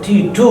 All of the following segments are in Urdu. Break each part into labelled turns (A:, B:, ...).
A: 82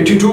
B: 82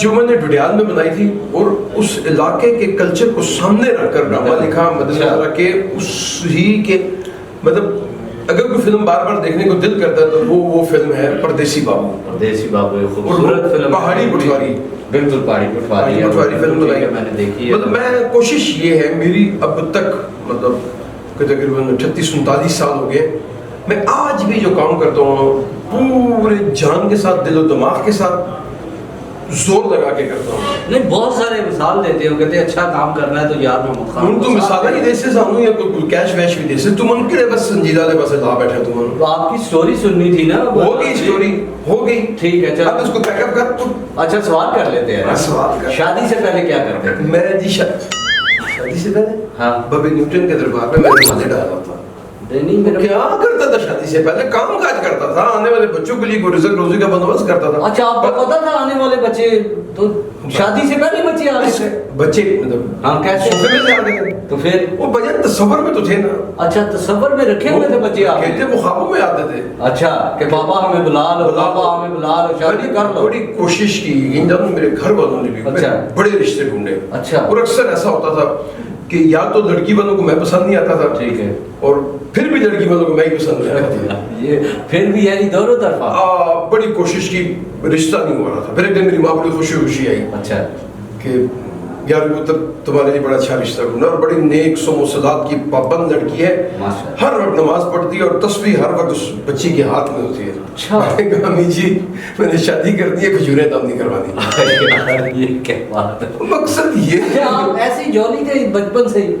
B: جو میں نے ڈڈیال میں بنائی تھی اور اس علاقے کے کلچر کو سامنے رکھ کر ڈرامہ لکھا مد نظر رکھ کے اس ہی کے مطلب اگر کوئی فلم بار بار دیکھنے کو دل کرتا ہے تو وہ فلم ہے پردیسی بابو.
A: پردیسی بابو خوبصورت فلم,
B: پہاڑی پٹواری,
A: بالکل پہاڑی پٹواری
B: فلم بنائی
A: میں نے دیکھی ہے.
B: مطلب میں کوشش یہ ہے میری اب تک مطلب تقریباً 38-39 سال ہو گئے, میں آج بھی جو کام کرتا ہوں پورے جان کے ساتھ دل و دماغ کے ساتھ زور لگا کے کرتا ہوں.
A: نہیں بہت سارے مثال دیتے ہو, کہتے ہیں اچھا کام کرنا ہے تو یار محمد خان
B: ان تو مثال ہی دیسے سانو یا کوئی کیش ویش بھی دیسے تم ان کے بس سنجیدہ لے بس لا بیٹھے تم.
A: تو آپ کی سٹوری سننی تھی نا,
B: ہو گئی سٹوری ہو گئی,
A: ٹھیک ہے چل
B: اب اس کو بیک اپ کر.
A: اچھا سوال کر لیتے ہیں,
B: سوال کر.
A: شادی سے پہلے کیا کرتے تھے؟
B: میں جی شادی سے پہلے
A: ہاں
B: بابے نیوٹن کے دربار میں میں مالے ڈالا تھا.
A: نہیں میرا
B: کیا کرتا تھا شادی سے پہلے؟ کام کاج کرتا تھا, آنے والے بچوں کے لیے کوئی رزق روزی کا بندوبست کرتا تھا.
A: اچھا آپ کو پتا تھا آنے والے بچے تو شادی سے پہلے بچے آ رہے تھے؟
B: بچے مطلب
A: ہاں کیسے
B: سفر میں سے آ گئے
A: تو پھر
B: وہ بجن تصور میں تو تھے نا.
A: اچھا تصور میں رکھے ہوئے تھے بچے آپ
B: کہتے وہ خوابوں میں آتے تھے.
A: اچھا کہ بابا ہمیں بلا لو, بابا ہمیں بلا لو, شادی کر لو.
B: بڑی کوشش کی ان جانوں میرے گھر والوں نے بھی بڑے رشتے ڈھونڈے.
A: اچھا
B: اور اکثر ایسا ہوتا تھا کہ یا تو لڑکی والوں کو میں پسند نہیں آتا تھا,
A: ٹھیک ہے,
B: اور پھر بھی لڑکی والوں کو میں ہی پسند نہیں آتا تھا.
A: یہ پھر بھی یعنی دونوں طرفہ
B: بڑی کوشش کی, رشتہ نہیں ہو رہا تھا. پھر ایک دن میری ماں بڑی خوشی آئی
A: اچھا
B: کہ یار تمہارے لیے بڑا اچھا رشتہ ڈھونڈا, اور بڑی نیک سم و صلات کی پابند لڑکی ہے, ہر وقت نماز پڑھتی ہے اور تسبیح ہر وقت اس بچی کے ہاتھ میں ہوتی ہے.
A: اچھا
B: میں نے کہا امی جی میں نے شادی کر دی ہے, کھجوریں دم نہیں کروانی.
A: یہ کیا بات ہے,
B: مقصد یہ ہے
A: آپ ایسی جولی تھے بچپن سے ہی,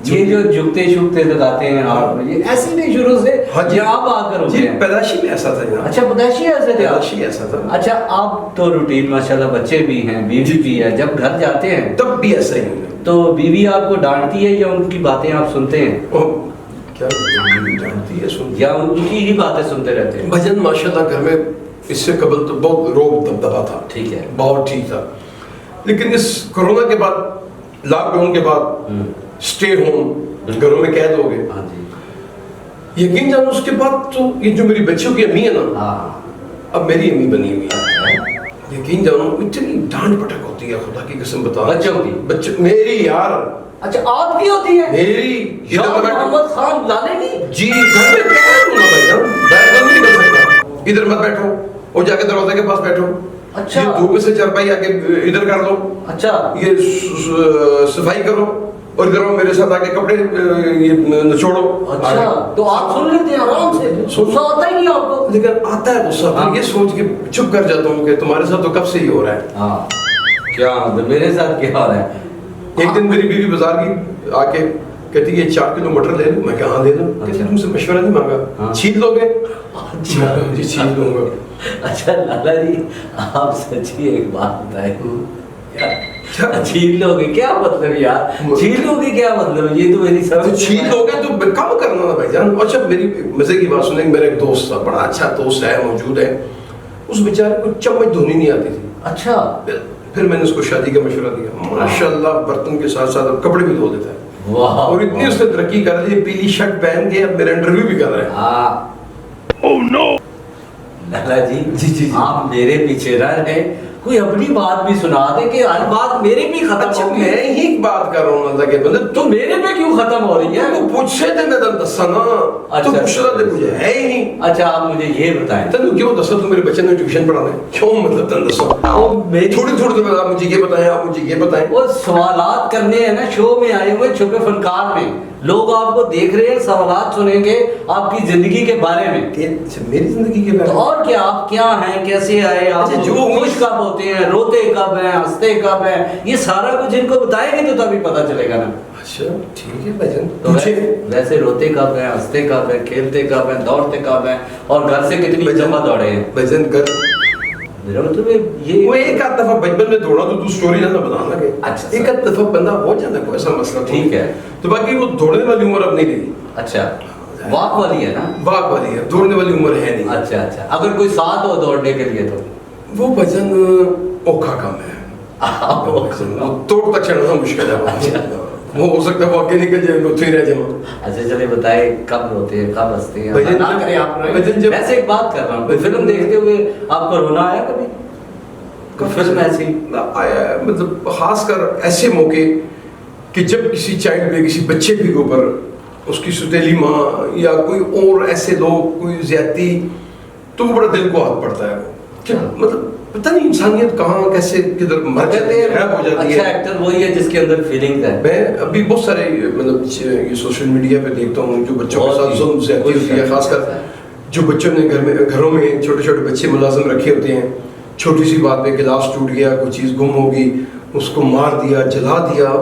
A: یہ جو جھکتے شکتے لگاتے ہیں آپ یہ ایسے نہیں شروع سے یا آپ آ کر
B: جی پیدائشی میں ایسا تھا جناب.
A: اچھا پیدائشی ایسے تھے,
B: پیدائشی ایسا تھا.
A: اچھا آپ تو روٹین ماشاءاللہ بچے بھی ہیں, بیوی بھی ہے, جب گھر جاتے ہیں
B: تب بھی ایسا ہی ہے.
A: تو بیوی آپ کو ڈانٹتی ہے یا ان کی باتیں آپ سنتے ہیں؟
B: کیا ڈانٹتی ہے سنتی
A: یا ان کی ہی باتیں سنتے رہتے ہیں؟
B: بھجن ماشاءاللہ گھر میں اس سے قبل تو بہت روب دبدبا تھا,
A: ٹھیک ہے,
B: بہت ٹھیک تھا. لیکن اس کورونا کے بعد لاک ڈاؤن کے بعد اسٹے ہوم گھروں میں قید ہو گئے.
A: ہاں جی,
B: یقین جانو اس کے بعد تو یہ جو میری بچوں کی امی ہے نا,
A: ہاں
B: اب میری امی بنی ہوئی ہے. یقین جانو اتنی ڈانٹ پٹک ہوتی ہے, خدا کی قسم بتا.
A: بچوں کی؟
B: بچوں میری یار.
A: اچھا آپ کی ہوتی ہے
B: میری
A: محمد خان لانے کی؟
B: جی گھر میں کیا ہے بھائی جان, بیٹھ کر نہیں کر سکتا, ادھر مت بیٹھو, اور جا کے دروازے کے پاس بیٹھو.
A: اچھا
B: یہ دھوپ سے چرپائی آ کے ادھر کر لو.
A: اچھا
B: یہ صفائی کرو, اور ادھر میرے ساتھ آ کے کپڑے نچوڑو.
A: اچھا تو آپ سن لیتے ہیں آرام سے, غصہ آتا ہی نہیں آپ کو؟
B: لیکن آتا ہے غصہ, پھر یہ سوچ کے چپ کر جاتا ہوں کہ تمہارے ساتھ تو کب سے ہی ہو رہا ہے.
A: ہاں کیا میرے ساتھ کیا ہو رہا ہے.
B: ایک دن میری بیوی بازار کی آ کے کہتی ہے 4 کلو مٹر لے لوں. میں کہا ہاں لے لوں. کہتی تم سے مشورہ نہیں مانگا, چھین لو گے؟ جی چھین لوں گا.
A: اچھا لالا جی آپ سچی ایک بات بتائیں, چھین لو گے کیا مطلب یار, چھین لو گے کیا مطلب, یہ تو میری سمجھ.
B: چھین لو گے تو کم کرنا نا بھائی جان. اچھا میری مزے کی بات سنیں, میرا ایک دوست تھا, بڑا اچھا دوست ہے, موجود ہے, اس بیچارے کو چمچ دھونی نہیں آتی تھی.
A: اچھا
B: پھر میں نے اس کو شادی کا مشورہ دیا, ماشاءاللہ برتن کے ساتھ ساتھ کپڑے بھی دھو دیتا ہے. اور اتنی اس نے ترقی کر لی, پیلی شرٹ پہن کے اب میرا انٹرویو بھی کر رہا ہے.
A: اوہ نو لالا جی آپ میرے پیچھے رہ رہے, کوئی اپنی بات بھی سنا دے کہ ہر بات میرے بھی ختم
B: اچھا
A: ہو.
B: میں ہی بات کر رہا ہوں اللہ کے بندے,
A: تو میرے پہ کیوں ختم ہو رہی ہے؟
B: تو پوچھے تھے میں تن دسا نا, تو پوچھنا تھے مجھے ہے ہی نہیں.
A: اچھا آپ مجھے یہ بتائیں
B: تن کیوں دسا, تو میرے بچے نے ٹیوشن پڑھانا ہے, کیوں مطلب تن دسا تھوڑی تھوڑی دیر آپ مجھے یہ بتائیں, آپ مجھے یہ بتائیں.
A: وہ سوالات کرنے ہیں نا شو میں آئے ہوئے چھپے فنکار میں, لوگ آپ کو دیکھ رہے ہیں, سوالات سنیں گے آپ کی زندگی کے بارے میں.
B: میری زندگی کے بارے میں
A: اور کیا, آپ کیا ہیں, کیسے آئے آپ, جو خوش کب ہوتے ہیں, روتے کب ہیں, ہنستے کب ہیں, یہ سارا کچھ ان کو بتائیں گے تو تبھی پتہ چلے گا نا.
B: اچھا ٹھیک ہے بھجن,
A: تو ویسے روتے کب ہیں, ہنستے کب ہیں, کھیلتے کب ہیں, دوڑتے کب ہیں, اور گھر سے کتنی دفعہ دوڑے ہیں؟
B: بھجن گھر
A: میرا مطلب یہ
B: وہ ایک آدھ دفعہ بچپن میں دوڑا تو سٹوری نہ بتانا کہ
A: اچھا
B: ایک آدھ دفعہ بندہ ہو جانا, کوئی ایسا مسئلہ
A: ٹھیک ہے.
B: تو باقی وہ دوڑنے والی عمر اب نہیں رہی.
A: اچھا واک والی ہے نا,
B: واک والی ہے, دوڑنے والی عمر ہے نہیں.
A: اچھا اچھا, اگر کوئی ساتھ ہو دوڑنے کے لیے تو
B: وہ بھجن اوکھا کام ہے, توڑ تک چڑھنا مشکل ہے. وہ ہو سکتا ہے وہ آگے نکل جائے, وہ رہ جائے.
A: اچھا چلے بتائیں کب روتے ہیں, کب ہنستے ہیں, نہ کریں آپ. ویسے ایک بات کر رہا ہوں, کوئی فلم دیکھتے ہوئے آپ کو رونا آیا کبھی؟ فلم ایسی
B: آیا ہے، مطلب خاص کر ایسے موقع کہ جب کسی چائلڈ پہ کسی بچے کے اوپر اس کی ستیلی ماں یا کوئی اور ایسے لوگ کوئی زیادتی، تو وہ بڑا دل کو ہاتھ پڑتا ہے کہ مطلب پتہ نہیں انسانیت کہاں کیسے کدھر مر جاتی ہے، غائب ہو جاتی ہے.
A: اچھا ایکٹر وہی ہے جس کے اندر فیلنگ ہے.
B: میں ابھی بہت سارے مطلب یہ سوشل میڈیا پہ دیکھتا ہوں جو بچوں کے ساتھ ظلم زیادتی ہوتی ہے، خاص کر جو بچوں نے گھروں میں چھوٹے چھوٹے بچے ملازم رکھے ہوتے ہیں، چھوٹی سی بات پہ گلاس ٹوٹ گیا، کوئی چیز گم ہوگی، اس کو مار دیا، جلا دیا،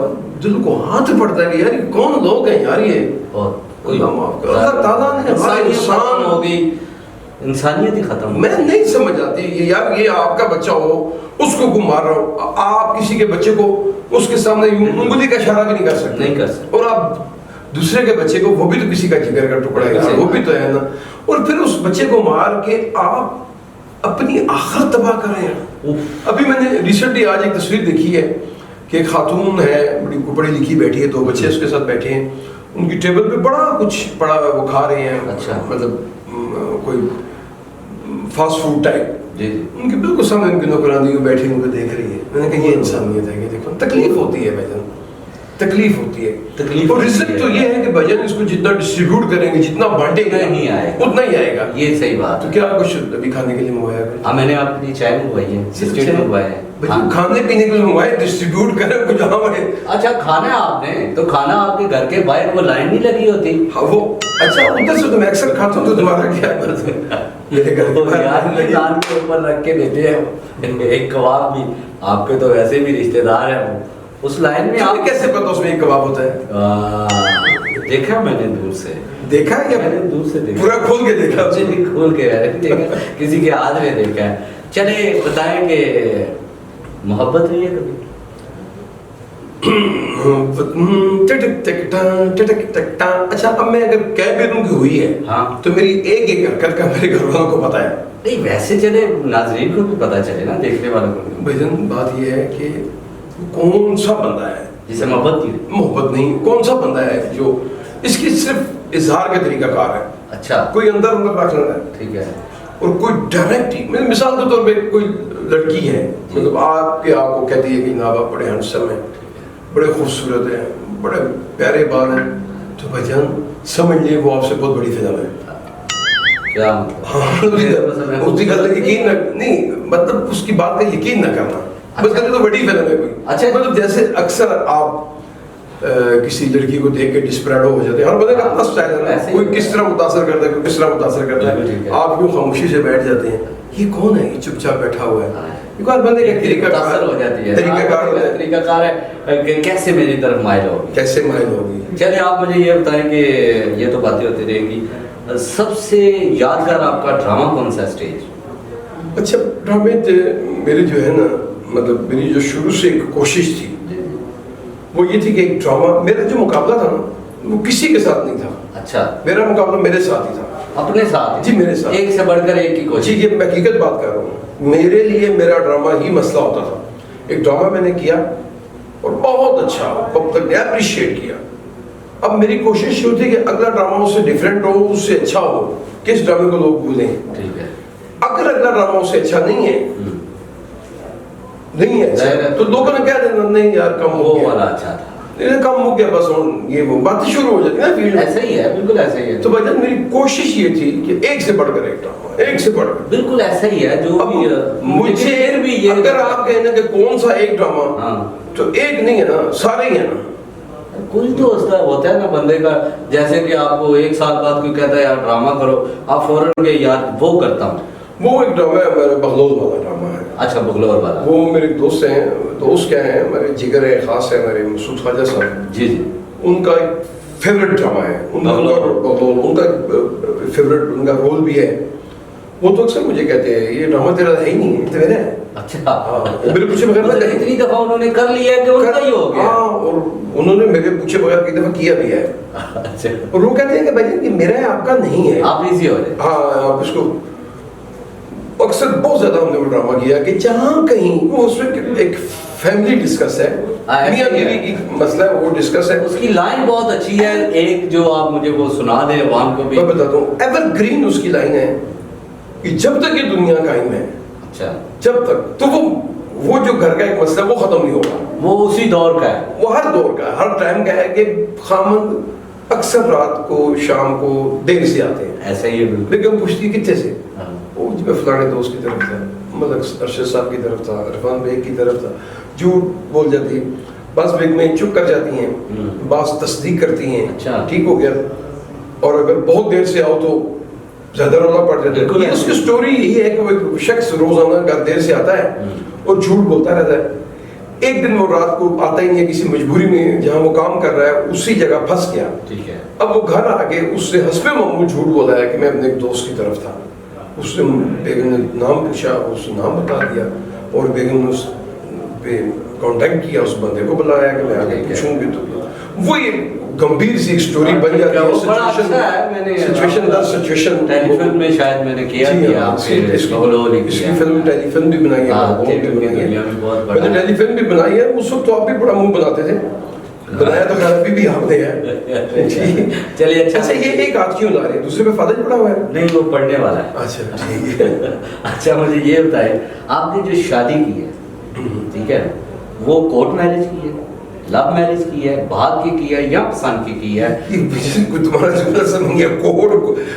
B: دل کو ہاتھ پڑتا ہے کہ یار یہ کون لوگ ہیں یار، یہ اللہ تعالیٰ نے ہمارے انسان
A: ہوگی، انسانیت ہی ختم.
B: میں نہیں سمجھ آتی یار، یہ آپ کا بچہ ہو اس کو مار رہا ہو، آپ کسی کے بچے کو اس کے سامنے انگلی کا اشارہ بھی نہیں کر سکتے، اور آپ دوسرے کے بچے کو، وہ بھی تو کسی کا جگر کا ٹکڑا ہے، وہ بھی تو ہے نا، اور پھر اس بچے کو مار کے آپ اپنی آخرت تباہ کر رہے ہیں. ابھی میں نے ریسنٹلی آج ایک تصویر دیکھی ہے کہ ایک خاتون ہے، بڑی پڑھی لکھی بیٹھی ہے، 2 بچے اس کے ساتھ بیٹھے ہیں، ان کی ٹیبل پہ بڑا کچھ پڑا ہوا ہے، وہ کھا رہے ہیں. اچھا مطلب کوئی فاسٹ فوڈ ٹائپ، ان کے بالکل سامنے ان کی نوکرانی بیٹھی ان کو دیکھ رہی ہے. میں نے کہا یہ انسانیت ہے کہ دیکھو تکلیف ہوتی ہے بھائی، تکلیف ہوتی ہے، اور رزق تو یہ ہے کہ بھجن اس کو جتنا ڈسٹریبیوٹ کریں گے، جتنا بانٹیں گے
A: نہیں آئے
B: اتنا ہی آئے گا.
A: یہ صحیح بات.
B: تو کیا کچھ ابھی کھانے کے لیے منگوایا ہے؟
A: ہاں میں نے آپ کی چائے منگوائی ہے، بسکٹ منگوائے ہیں.
B: کھانے پینے کے لیے منگوائے، ڈسٹریبیوٹ کریں کچھ ہمارے.
A: اچھا کھانا آپ نے تو کھانا آپ کے گھر کے باہر وہ لائن نہیں لگی ہوتی؟
B: ہاں وہ اچھا ادھر سے تو میں اکثر کھاتا ہوں، تو تمہارا کیا ہے؟ میرے گھر
A: کے دان کے اوپر رکھ کے دیتے ہیں ایک کباب بھی. آپ کے تو ویسے بھی رشتے دار ہیں وہ، اس لائن میں آپ
B: کیسے پتا اس میں ایک کباب ہوتا ہے؟
A: دیکھا میں نے دور سے.
B: دیکھا ہے یا
A: میں نے دور سے دیکھا؟
B: پورا کھول کے دیکھا؟
A: کھول کے دیکھا، کسی کے ہاتھ میں دیکھا ہے. چلے بتائیں کہ محبت ہوئی ہے کبھی؟
B: اچھا اب میں اگر کہہ بھی دوں کہ ہوئی ہے تو میری ایک ایک حرکت کا میرے گھر والوں کو پتا ہے.
A: نہیں ویسے چلے ناظرین کو بھی پتا چلے نا، دیکھنے والوں کو.
B: بھجن بات یہ ہے کہ کون سا بندہ ہے
A: جسے محبت کی؟
B: محبت نہیں، کون سا بندہ ہے جو اس کی صرف اظہار کا طریقہ کار ہے. اچھا کوئی اندر رکھ لینا ہے، ٹھیک ہے، اور کوئی ڈائریکٹ ہی مثال کے طور پہ کوئی لڑکی ہے، مطلب آپ کو کہتی ہے کہ جناب آپ بڑے ہینڈسم ہیں، بڑے خوبصورت ہیں، بڑے پیارے بال ہیں، تو بھجن سمجھ لیے وہ آپ سے بہت بڑی فلم ہے.
A: کیا
B: اس کی گل یقین نہیں، مطلب اس کی بات کا یقین نہ کرنا، بس کہتے تو بڑی فلم ہے کوئی. اچھا مطلب جیسے اکثر آپ کسی لڑکی کو دیکھ کے ڈسپریڈو ہو جاتے ہیں، ہر بندے کا اپنا سٹائل ہے، کوئی کس طرح متاثر کرتا ہے، کوئی کس طرح متاثر کرتا ہے. آپ کیوں خاموشی سے بیٹھ جاتے ہیں، یہ کون ہے، یہ چپ چاپ بیٹھا ہوا ہے، ہر بندے کا طریقہ کار ہو جاتی ہے،
A: طریقہ کار ہے کہ کیسے میری طرف مائل ہوگی،
B: کیسے مائل ہوگی.
A: چلے آپ مجھے یہ بتائیں کہ یہ تو باتیں ہوتی رہے گی، سب سے یادگار آپ کا ڈرامہ کون سا اسٹیج؟
B: اچھا ڈرامے میرے جو ہے نا، مطلب میری جو شروع سے ایک کوشش تھی وہ یہ تھی کہ ایک ڈرامہ، میرا جو مقابلہ تھا نا وہ کسی کے ساتھ نہیں تھا.
A: اچھا
B: میرا مقابلہ میرے ساتھ ہی تھا.
A: اپنے ساتھ؟
B: جی میرے ساتھ،
A: ایک سے بڑھ کر ایک کی کوشش.
B: جی یہ میں حقیقت بات کر رہا ہوں، میرے لیے میرا ڈرامہ ہی مسئلہ ہوتا تھا. ایک ڈرامہ میں نے کیا اور بہت اچھا اپریشیٹ کیا. اب میری کوشش یہ تھی کہ اگلا ڈرامہ اس سے ڈفرینٹ ہو، اس سے اچھا ہو، کہ اس ڈرامے کو لوگ بھولیں.
A: ٹھیک ہے.
B: اگر اگلا ڈرامہ اس سے اچھا نہیں ہے تو لوگوں نے کہہ دینا نہیں یار کم ہو گیا،
A: والا اچھا تھا،
B: کم ہو گیا، بس یہ وہ باتیں شروع ہو جاتی ہیں فیلڈ.
A: ایسا ہی ہے، بالکل ایسا ہی ہے.
B: تو بھائی میری کوشش یہ تھی کہ ایک سے بڑھ کر ایک ڈرامہ، ایک سے بڑھ کر.
A: بالکل ایسا ہی ہے. جو
B: مجھے بھی اگر آپ کہیں نا کہ کون سا ایک ڈرامہ، تو ایک نہیں ہے نا، سارے ہی ہیں نا.
A: کچھ تو ہوتا ہے نا بندے کا، جیسے کہ آپ کو 1 سال بعد کوئی کہتا ہے یار ڈرامہ کرو، آپ فوراً کہ یار وہ کرتا ہوں.
B: وہ ایک ڈرامہ ہے میرے بغلول والا ڈرامہ ہے.
A: اچھا بغلول والا.
B: وہ میرے دوست ہیں، دوست کیا ہیں، میرے جگر ہے، خاص ہے میرے مسعود خواجہ صاحب.
A: جی جی.
B: ان کا ایک فیوریٹ ڈرامہ ہے، ان کا فیوریٹ ان کا رول بھی ہے. وہ تو اکثر مجھے کہتے ہیں یہ ڈرامہ تیرا ہے ہی نہیں ہے، میرا ہے.
A: اچھا
B: میرے پوچھے بغیر
A: اتنی دفعہ انہوں نے کر لیا کہ ان کا ہی ہو گیا.
B: ہاں اور انہوں نے میرے پوچھے بغیر کئی دفعہ کیا بھی ہے.
A: اچھا.
B: اور وہ کہتے ہیں کہ بھائی یہ میرا ہے، آپ کا نہیں ہے،
A: آپ ایزی ہو رہے.
B: ہاں آپ اس کو اکثر بہت زیادہ ہم نے وہ ڈرامہ کیا کہ جہاں کہیں وہ اس میں ایک فیملی ڈسکس ہے، میاں بیوی کی مسئلہ ہے، وہ ڈسکس ہے.
A: اس کی لائن بہت اچھی ہے، ایک جو آپ مجھے وہ سنا دیں عوام کو بھی.
B: میں بتاتا ہوں، ایور گرین اس کی لائن ہے کہ جب تک یہ دنیا قائم ہے،
A: اچھا
B: جب تک، تو وہ وہ جو گھر کا ایک مسئلہ وہ ختم نہیں ہوگا.
A: وہ اسی دور کا ہے,
B: وہ ہر دور کا ہے, ہر ٹائم کا ہے کہ خامند اکثر رات کو شام کو دیر سے آتے ہیں.
A: ایسا ہی ہے بالکل.
B: لیکن پوچھتی کتنے سے, وہ جب میں فلانے دوست کی طرف تھا, مطلب ارشد صاحب کی طرف تھا, عرفان بیگ کی طرف تھا, جھوٹ بول جاتی ہے. بعض بیگ میں چپ کر جاتی ہیں, بعض تصدیق کرتی ہیں, ٹھیک ہو گیا. اور اگر بہت دیر سے آؤ تو زیادہ رونا پڑ جاتا ہے. اس کی سٹوری یہی ہے کہ وہ ایک شخص روزانہ گھر دیر سے آتا ہے اور جھوٹ بولتا رہتا ہے. ایک دن وہ رات کو آتا ہی نہیں ہے, کسی مجبوری میں جہاں وہ کام کر رہا ہے اسی جگہ پھنس گیا. ٹھیک ہے. اب وہ گھر آ کے اس سے حسب معمول جھوٹ بولا ہے کہ میں اپنے ایک دوست کی طرف تھا. اس نے بیگم نے نام پوچھا, اس نے نام بتا دیا, اور بیگم نے اس پہ کانٹیکٹ کیا, اس بندے کو بلایا کہ میں آگے پوچھوں گی. تو وہ ایک گمبھیر سی ایک سٹوری بن جاتی ہے. سچویشن در سچویشن
A: ٹیلی فلم میں شاید میں نے کیا تھا.
B: اس کی فلم ٹیلی فلم بھی بنائی ہے, میں نے ٹیلی فلم بھی بنائی ہے. اس وقت تو آپ بھی بڑا منہ بناتے تھے, بنایا تو خیر ابھی بھی آپ نے ہے.
A: چلیے
B: اچھا, یہ ایک آج کیوں لا رہے ہیں, دوسرے پہ فادر پڑا ہوا ہے؟
A: نہیں, وہ پڑھنے والا ہے.
B: اچھا ٹھیک ہے.
A: اچھا مجھے یہ بتائیں, آپ نے جو شادی کی ہے, ٹھیک ہے, وہ کورٹ میرج کی ہے, لو میرج کی ہے, بھاگ کی ہے, یا پسند کی ہے؟
B: تمہارا جملہ سمجھ گیا,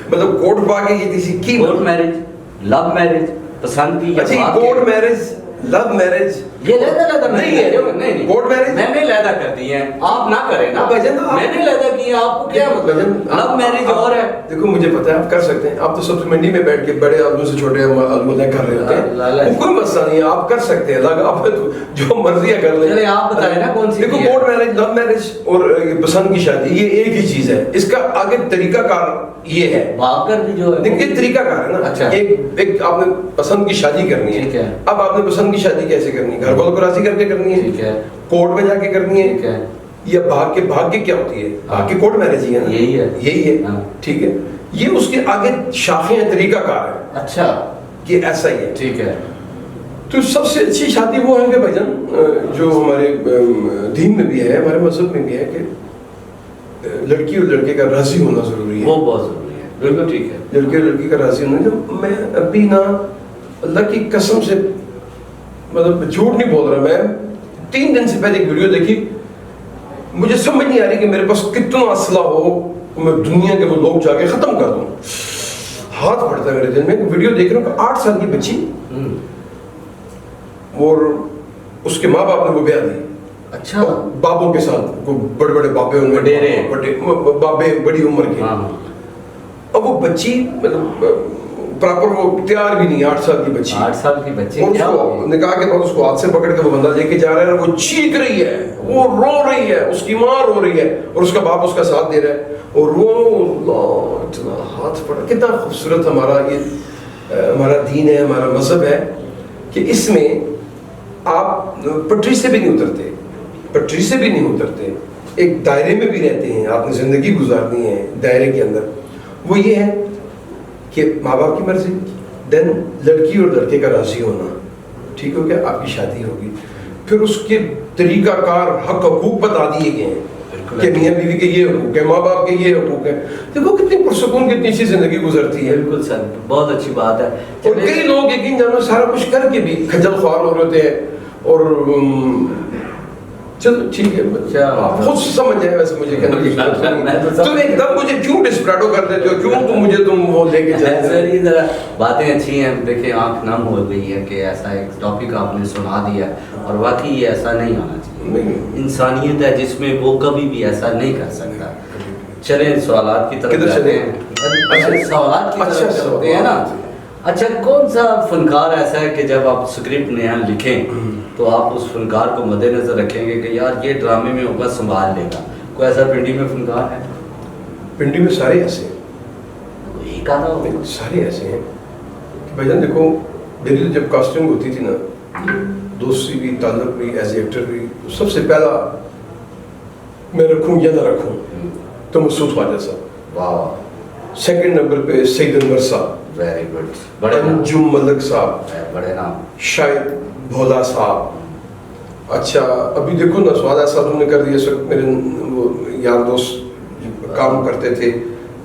B: مطلب کوٹ پا کے یہ کسی کی
A: کورٹ میرج, لو میرج, پسند کی.
B: اچھا, کورٹ میرج, لو میرج,
A: یہ لیدا نہیں ہے. نہیں,
B: کورٹ میرج
A: میں نے لیدا کر دی ہے, آپ نہ کریں نا. میں نے لیدا کی ہے, آپ کو کیا مطلب؟ لو میرج اور ہے.
B: دیکھو مجھے پتا ہے آپ کر سکتے ہیں, آپ تو سب سے منڈی میں بیٹھ کے بڑے آدمیوں سے چھوٹے آدمیوں لے کر رہے ہوتے ہیں, کوئی مسئلہ نہیں ہے, آپ کر سکتے ہیں. آپ جو مرضی ہے کر لیں.
A: چلے آپ بتائیں نا کون سی.
B: دیکھو کورٹ میرج, لو میرج اور پسند کی شادی یہ ایک ہی چیز ہے. اس کا آگے طریقہ کار یہ ہے,
A: بھاگ کر بھی جو ہے
B: دیکھیے طریقہ کار ہے نا.
A: اچھا,
B: ایک آپ نے پسند کی شادی کرنی ہے. اب آپ نے پسند کی شادی کیسے کرنی ہے؟ گھر والوں کو راضی کر کے کرنی ہے, کورٹ میں جا کے کرنی ہے, یا بھاگ کے کیا ہوتی ہے؟ بھاگ کے کورٹ میرج ہی ہے نا. یہی ہے. ٹھیک ہے, یہ اس کے آگے شاخیں ہیں, طریقہ کار ہے.
A: اچھا,
B: یہ ایسا ہی ہے.
A: ٹھیک ہے.
B: تو سب سے اچھی شادی وہ ہے کہ بھائی جان جو ہمارے دین میں بھی ہے, ہمارے مذہب میں بھی ہے, کہ لڑکی اور لڑکے کا راضی ہونا ضروری ہے.
A: وہ بہت ضروری ہے. بالکل ٹھیک ہے.
B: لڑکے اور لڑکی کا راضی ہونا. جب میں ابھی نا اللہ کی قسم سے مطلب جھوٹ نہیں بول رہا, میں 3 دن سے پہلے ایک ویڈیو دیکھی, مجھے سمجھ نہیں آ رہی کہ میرے پاس کتنا اسلحہ ہو میں دنیا کے وہ لوگ جا کے ختم کر دوں. ہاتھ پڑتا ہے میرے دل میں. ویڈیو دیکھ رہا ہوں کہ 8 سال کی بچی اور اس کے ماں باپ نے وہ بیاہ دی.
A: اچھا,
B: بابوں کے ساتھ, بڑے بڑے بابے, ان میں بابے بڑی عمر کے. اب وہ بچی مطلب پراپر وہ تیار بھی نہیں, 8 سال کی بچی.
A: 8 سال کی بچی,
B: اور اس کو نکاح کے بعد اس کو ہاتھ سے پکڑ کے وہ بندہ لے کے جا رہا ہے, وہ چیخ رہی ہے, وہ رو رہی ہے, اس کی ماں رو رہی ہے, اور اس کا باپ اس کا ساتھ دے رہا ہے, اور اللہ اتنا ہاتھ پڑا. کتنا خوبصورت ہمارا یہ ہمارا دین ہے, ہمارا مذہب ہے, کہ اس میں آپ پٹری سے بھی نہیں اترتے, پٹری سے بھی نہیں اترتے, ایک دائرے میں بھی رہتے ہیں. آپ نے زندگی گزارنی ہے دائرے کے اندر. وہ یہ ہے کہ ماں باپ کی مرضی, دین لڑکی اور لڑکے کا راضی ہونا. ٹھیک ہو گیا, آپ کی شادی ہوگی. پھر اس کے طریقہ کار, حق حقوق بتا دیے گئے ہیں کہ میاں بیوی کے یہ حقوق ہے, ماں باپ کے یہ حقوق ہے. دیکھو کتنی پرسکون, کتنی اچھی زندگی گزرتی ہے.
A: بالکل سر, بہت اچھی بات ہے.
B: اور کئی لوگ یقین جانو سارا کچھ کر کے بھی کھجل خوار ہو رہے ہیں. اور چلو ٹھیک ہے, آپ خود سمجھ جائیں. ویسے مجھے کہنا تم ایک دم مجھے کیوں ڈسپریڈو کر دیتے ہو, کیوں تم مجھے وہ لے کے چلتے
A: سر. یہ ذرا باتیں اچھی ہیں, دیکھیں آنکھ نم ہو گئی ہے کہ ایسا ایک ٹاپک آپ نے سنا دیا, اور واقعی یہ ایسا نہیں ہونا چاہیے. انسانیت ہے جس میں وہ کبھی بھی ایسا نہیں کر سکتا. چلیں سوالات کی طرف چلتے ہیں. سوالات کی طرف چلتے ہیں نا. اچھا, کون سا فنکار ایسا ہے کہ جب آپ اسکرپٹ نیا لکھیں تو آپ اس فنکار کو مد نظر رکھیں گے کہ یار یہ ڈرامے میں ہوگا, سنبھال لے گا؟ کوئی ایسا پنڈی میں فنکار ہے؟
B: پنڈی میں سارے ایسے ہیں,
A: ایک آدھا ہوگا.
B: سارے ایسے ہیں کہ بھائی جان دیکھو, میری جب کاسٹنگ ہوتی تھی نا, دوستی بھی, تعلق بھی, ایز اے ایکٹر بھی, سب سے پہلا میں رکھوں یا نہ رکھوں تو مسعود خواجہ صاحب.
A: واہ.
B: سیکنڈ نمبر پہ سعید انور صاحب,
A: ویری گڈ, بڑے
B: انجم ملک صاحب,
A: بڑے نام.
B: شاید بھولا صاحب. اچھا ابھی دیکھو نا, سعادہ صاحب نے کر دیا. اس وقت میرے وہ یار دوست کام کرتے تھے,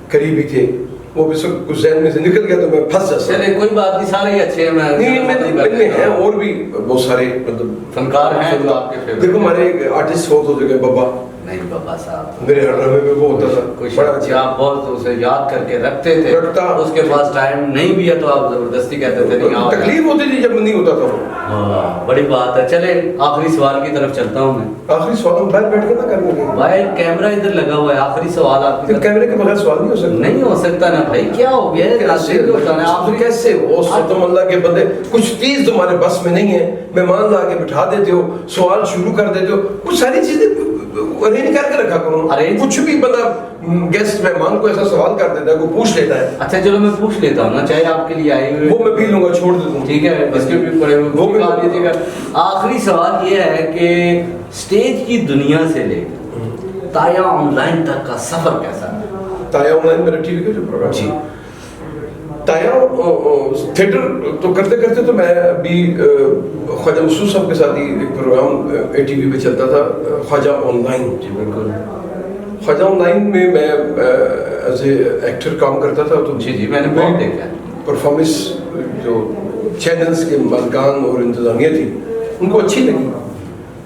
B: قریبی تھے, وہ بھی سب کچھ ذہن میں سے نکل گیا تو میں پھنس جاتا.
A: چلے کوئی بات نہیں, سارے ہی اچھے ہیں.
B: میں ہیں اور بھی بہت سارے مطلب
A: فنکار ہیں جو آپ کے فیوریٹ.
B: دیکھو ہمارے ایک آرٹسٹ فوت ہو چکے بابا.
A: نہیں بابا صاحب
B: میرے ڈرامے میں وہ ہوتا تھا
A: بڑا اچھا, آپ بہت اسے یاد کر کے رکھتے تھے. اس کے پاس ٹائم نہیں بھی ہے تو آپ زبردستی کہتے تھے نہیں.
B: تکلیف ہوتی تھی جب نہیں ہوتا تھا.
A: ہاں بڑی بات ہے. چلے آخری سوال کی طرف چلتا ہوں میں.
B: آخری سوال ہم باہر بیٹھ کے نہ کرنے کے
A: بھائی کیمرہ ادھر لگا ہوا ہے, آخری سوال آپ کی.
B: کیمرے کے بغیر سوال نہیں ہو سکتا.
A: نہیں ہو سکتا نا بھائی, کیا ہو گیا
B: آپ کیسے وہ ستم اللہ کے بندے, کچھ چیز تمہارے بس میں نہیں ہے, مہمان لا کے بٹھا دیتے ہو, سوال شروع کر دیتے ہو, کچھ ساری چیزیں ارینج کر کے رکھا کرو. کچھ بھی بندہ گیسٹ مہمان کو ایسا سوال کر دیتا ہے, کوئی پوچھ لیتا ہے.
A: اچھا چلو میں پوچھ لیتا ہوں نا, چاہے آپ کے لیے آئے ہوئے
B: وہ میں پی لوں گا, چھوڑ دیتا ہوں.
A: ٹھیک ہے, بسکٹ بھی پڑے ہوئے وہ بھی کھا لیجیے گا. آخری سوال یہ ہے کہ اسٹیج کی دنیا سے لے کر تایا آن لائن تک کا سفر کیسا ہے؟
B: تایا آن لائن میرا ٹی وی کا جو پروگرام
A: جی,
B: تایا تھیٹر تو کرتے کرتے تو میں ابھی خواجہ مسعود صاحب کے ساتھ ہی ایک پروگرام اے ٹی وی پہ چلتا تھا, خواجہ آن لائن.
A: جی بالکل.
B: خواجہ آن لائن میں ایز اے ایکٹر کام کرتا تھا. تو
A: جی میں نے بہت دیکھا ہے.
B: پرفارمنس جو چینلز کے مالکان اور انتظامیہ تھی ان کو اچھی لگی.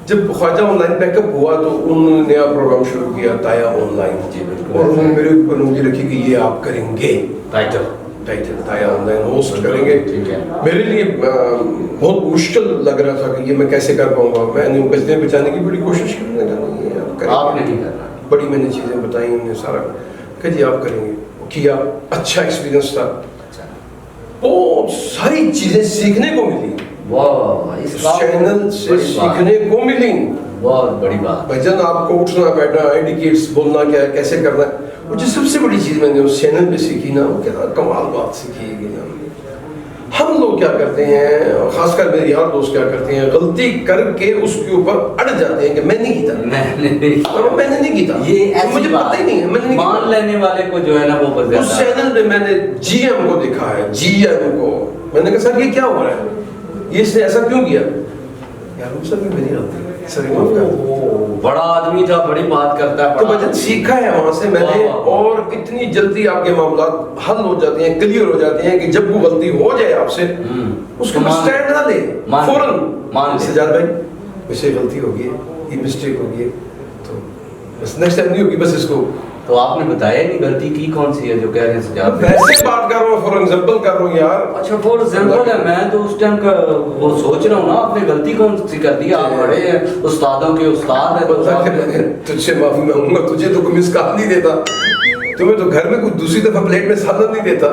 B: جب خواجہ آن لائن پیک اپ ہوا تو انہوں نے نیا پروگرام شروع کیا, تایا آن لائن.
A: جی بالکل.
B: اور انہوں نے میرے اوپر نوٹی رکھی کہ یہ آپ کریں گے, ٹائٹل تایا آن لائن ہوسٹ کریں گے. میرے لیے بہت مشکل لگ رہا تھا کہ یہ میں کیسے کر پاؤں گا. میں نے غزلیں بچانے کی بڑی کوشش کی,
A: آپ نے نہیں کرنا,
B: بڑی میں نے چیزیں بتائیں, انہوں نے سارا کہ جی آپ کریں گے. کیا, اچھا ایکسپیرینس تھا, بہت ساری چیزیں سیکھنے کو ملی. چینل سے سیکھنے کو ملی,
A: بہت بڑی بات.
B: بھجن آپ کو اٹھنا بیٹھنا, ایڈیکیٹس بولنا کیا ہے, کیسے کرنا ہے, مجھے سب سے بڑی چیز میں نے اس چینل پہ سیکھی نا, وہ کیا کمال بات سیکھی ہے. ہم لوگ کیا کرتے ہیں, خاص کر میرے یار دوست کیا کرتے ہیں, غلطی کر کے اس کے اوپر اڑ جاتے ہیں کہ میں نہیں کیتا, میں نے نہیں کیتا,
A: یہ
B: مجھے پتہ ہی نہیں ہے, میں نے
A: مان لینے والے کو جو ہے نا وہ بس.
B: اس چینل پہ میں نے جی ایم کو دیکھا ہے, جی ایم کو میں نے کہا سر یہ کیا ہو رہا ہے, یہ اس نے ایسا کیوں کیا. یار سر میری غلطی ہے, سر معاف کر دو.
A: بڑا آدمی تھا, بڑی بات کرتا ہے.
B: تو بجن سیکھا ہے وہاں سے میں نے, اور اتنی جلدی آپ کے معاملات حل ہو جاتے ہیں, کلیئر ہو جاتے ہیں کہ جب وہ غلطی ہو جائے آپ سے اس کو اسٹینڈ نہ لے, فوراً سجاد بھائی مجھ سے غلطی ہوگی ہے, یہ مسٹیک ہوگی ہے, تو بس نیکسٹ ٹائم نہیں ہوگی, بس اس کو.
A: تو آپ نے بتایا نہیں غلطی کی کون سی ہے جو کہہ رہے ہیں سجاد.
B: ویسے بات کر رہا ہوں, فار ایگزامپل کر رہا ہوں یار.
A: اچھا فار ایگزامپل ہے, میں تو اس ٹائم کا وہ سوچ رہا ہوں نا, آپ نے غلطی کون سی کر دی. آپ بڑے ہیں, استادوں کے استاد ہیں.
B: تجھ سے معافی مانگوں گا, تجھے تو کوئی مسکال نہیں دیتا, تمہیں تو گھر میں کوئی دوسری دفعہ پلیٹ میں سالن نہیں دیتا,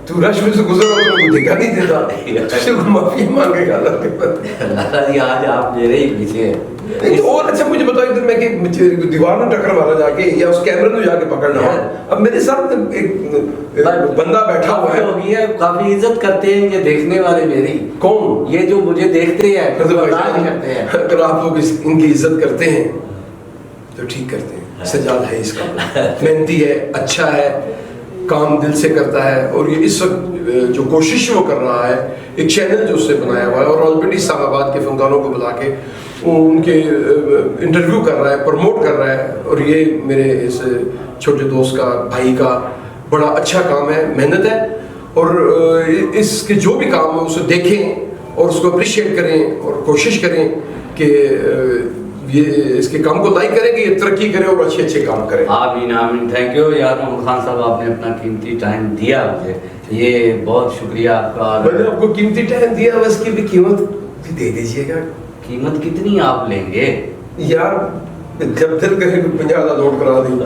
B: تو رش میں سے گزر رہا تو دیکھا نہیں دیتا, تجھے کو معافی مانگے گا اللہ کے بعد.
A: اللہ جی آج آپ میرے ہی پیچھے.
B: اور اچھا مجھے بتاؤ ادھر میں کہ دیوار میں ٹکر مارا جا کے یا اس کیمرے میں جا کے پکڑنا ہو. اب میرے ساتھ ایک بندہ بیٹھا ہوا ہے,
A: کافی عزت کرتے ہیں یہ دیکھنے والے میری.
B: کون؟
A: یہ جو مجھے دیکھتے ہیں کرتے ہیں.
B: اگر آپ لوگ ان کی عزت کرتے ہیں تو ٹھیک کرتے ہیں. سجاد ہے اس کا, محنتی ہے, اچھا ہے, کام دل سے کرتا ہے, اور یہ اس وقت جو کوشش وہ کر رہا ہے, ایک چینل جو اس سے بنایا ہوا ہے, اور آلریڈی اسلام آباد کے فنکاروں کو بلا کے ان کے انٹرویو کر رہا ہے, پروموٹ کر رہا ہے. اور یہ میرے اس چھوٹے دوست کا, بھائی کا بڑا اچھا کام ہے, محنت ہے, اور اس کے جو بھی کام ہے اسے دیکھیں اور اس کو اپریشیٹ کریں اور کوشش کریں کہ یہ اس کے کام کو لائک کریں کہ یہ ترقی کرے اور اچھے اچھے کام کرے.
A: آمین آمین. تھینک یو یار محمد خان صاحب, آپ نے اپنا قیمتی ٹائم دیا مجھے, یہ بہت شکریہ آپ کا.
B: میں نے آپ کو قیمتی ٹائم دیا, بس کی بھی قیمت بھی دے دیجیے گا.
A: قیمت کتنی آپ لیں گے
B: یار, جب دل کرے تو 50,000 نوٹ کرا دیں.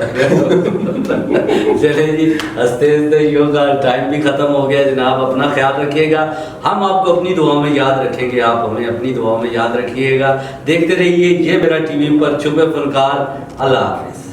A: چلے جی, ہنستے ہنستے یوں کا ٹائم بھی ختم ہو گیا جناب. اپنا خیال رکھیے گا, ہم آپ کو اپنی دعاؤں میں یاد رکھیں گے, آپ ہمیں اپنی دعاؤں میں یاد رکھیے گا. دیکھتے رہیے یہ میرا ٹی وی پر چھپے فنکار. اللہ حافظ.